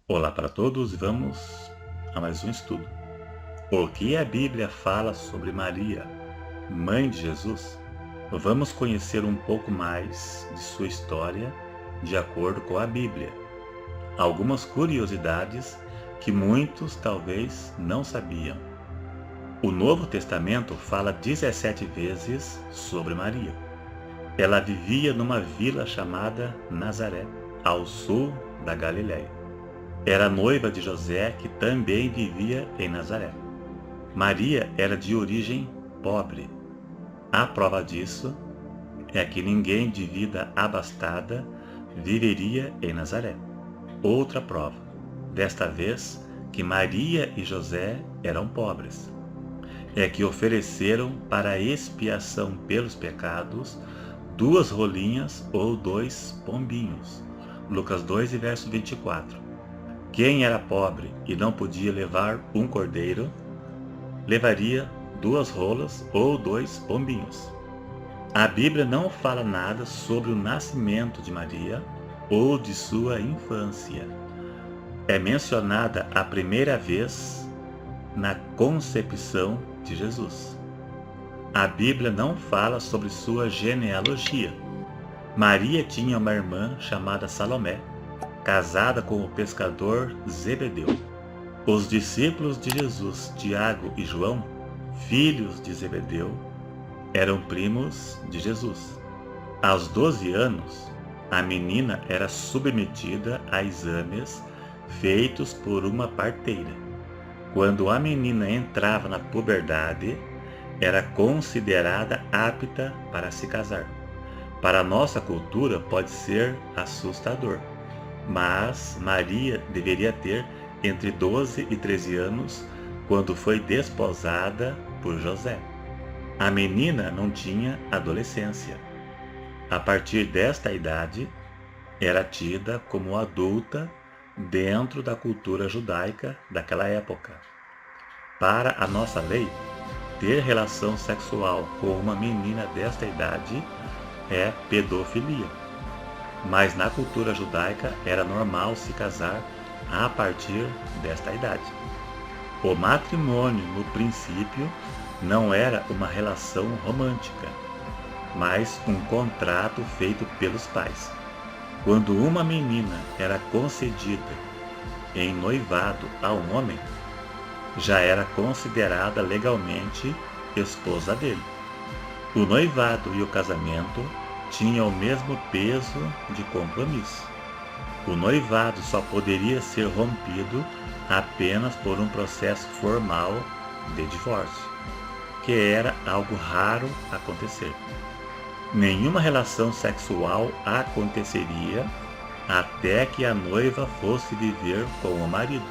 Olá para todos, vamos a mais um estudo. O que a Bíblia fala sobre Maria, mãe de Jesus? Vamos conhecer um pouco mais de sua história de acordo com a Bíblia. Algumas curiosidades que muitos talvez não sabiam. O Novo Testamento fala 17 vezes sobre Maria. Ela vivia numa vila chamada Nazaré, ao sul da Galiléia. Era noiva de José, que também vivia em Nazaré. Maria era de origem pobre. A prova disso é que ninguém de vida abastada viveria em Nazaré. Outra prova, desta vez, que Maria e José eram pobres, é que ofereceram para expiação pelos pecados 2 rolinhas ou 2 pombinhos. Lucas 2 e verso 24. Quem era pobre e não podia levar um cordeiro, levaria 2 rolas ou 2 pombinhos. A Bíblia não fala nada sobre o nascimento de Maria ou de sua infância. É mencionada a primeira vez na concepção de Jesus. A Bíblia não fala sobre sua genealogia. Maria tinha uma irmã chamada Salomé, casada com o pescador Zebedeu. Os discípulos de Jesus, Tiago e João, filhos de Zebedeu, eram primos de Jesus. Aos 12 anos, a menina era submetida a exames feitos por uma parteira. Quando a menina entrava na puberdade, era considerada apta para se casar. Para a nossa cultura pode ser assustador, mas Maria deveria ter entre 12 e 13 anos quando foi desposada por José. A menina não tinha adolescência. A partir desta idade, era tida como adulta dentro da cultura judaica daquela época. Para a nossa lei, ter relação sexual com uma menina desta idade é pedofilia. Mas na cultura judaica era normal se casar a partir desta idade. O matrimônio, no princípio, não era uma relação romântica, mas um contrato feito pelos pais. Quando uma menina era concedida em noivado a um homem, já era considerada legalmente esposa dele. O noivado e o casamento tinham o mesmo peso de compromisso. O noivado só poderia ser rompido apenas por um processo formal de divórcio, que era algo raro acontecer. Nenhuma relação sexual aconteceria até que a noiva fosse viver com o marido.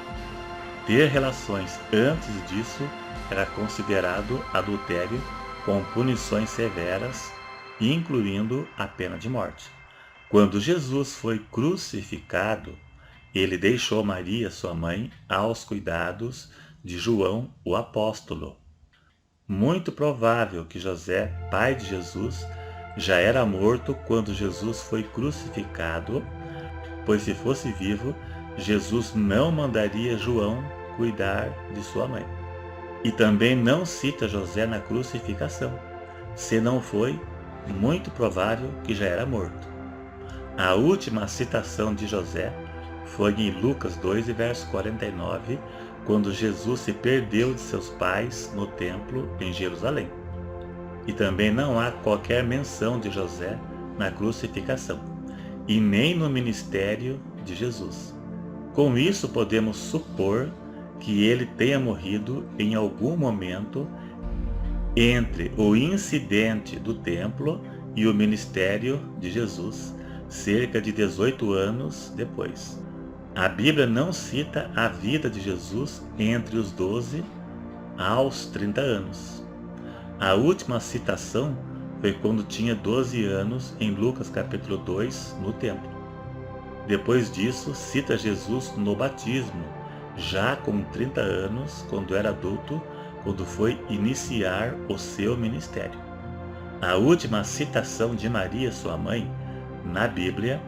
Ter relações antes disso era considerado adultério com punições severas, incluindo a pena de morte. Quando Jesus foi crucificado, ele deixou Maria, sua mãe, aos cuidados de João, o apóstolo. Muito provável que José, pai de Jesus, já era morto quando Jesus foi crucificado, pois se fosse vivo, Jesus não mandaria João cuidar de sua mãe. E também não cita José na crucificação. Se não foi, muito provável que já era morto. A última citação de José foi em Lucas 2, verso 49, quando Jesus se perdeu de seus pais no templo em Jerusalém. E também não há qualquer menção de José na crucificação, e nem no ministério de Jesus. Com isso, podemos supor que ele tenha morrido em algum momento entre o incidente do templo e o ministério de Jesus, cerca de 18 anos depois. A Bíblia não cita a vida de Jesus entre os 12 aos 30 anos. A última citação foi quando tinha 12 anos em Lucas capítulo 2, no templo. Depois disso, cita Jesus no batismo, já com 30 anos, quando era adulto, quando foi iniciar o seu ministério. A última citação de Maria, sua mãe, na Bíblia,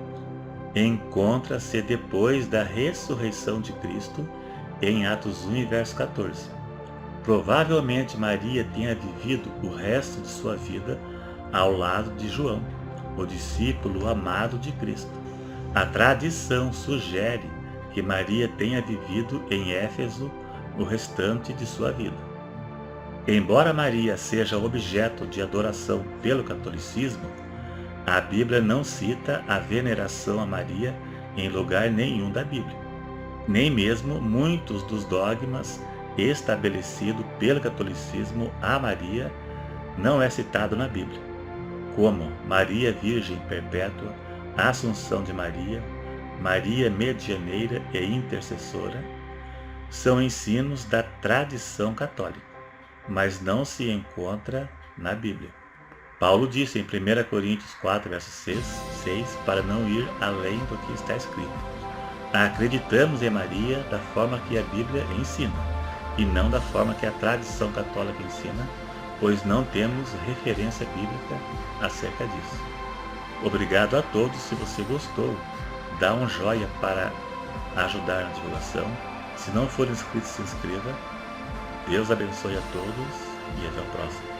encontra-se depois da ressurreição de Cristo em Atos 1 e verso 14. Provavelmente Maria tenha vivido o resto de sua vida ao lado de João, o discípulo amado de Cristo. A tradição sugere que Maria tenha vivido em Éfeso o restante de sua vida. Embora Maria seja objeto de adoração pelo catolicismo, a Bíblia não cita a veneração a Maria em lugar nenhum da Bíblia. Nem mesmo muitos dos dogmas estabelecidos pelo catolicismo a Maria não é citado na Bíblia, como Maria Virgem Perpétua, Assunção de Maria, Maria Medianeira e Intercessora, são ensinos da tradição católica, mas não se encontra na Bíblia. Paulo disse em 1 Coríntios 4, verso 6, para não ir além do que está escrito: acreditamos em Maria da forma que a Bíblia ensina, e não da forma que a tradição católica ensina, pois não temos referência bíblica acerca disso. Obrigado a todos. Se você gostou, dá um joinha para ajudar na divulgação. Se não for inscrito, se inscreva. Deus abençoe a todos e até o próximo.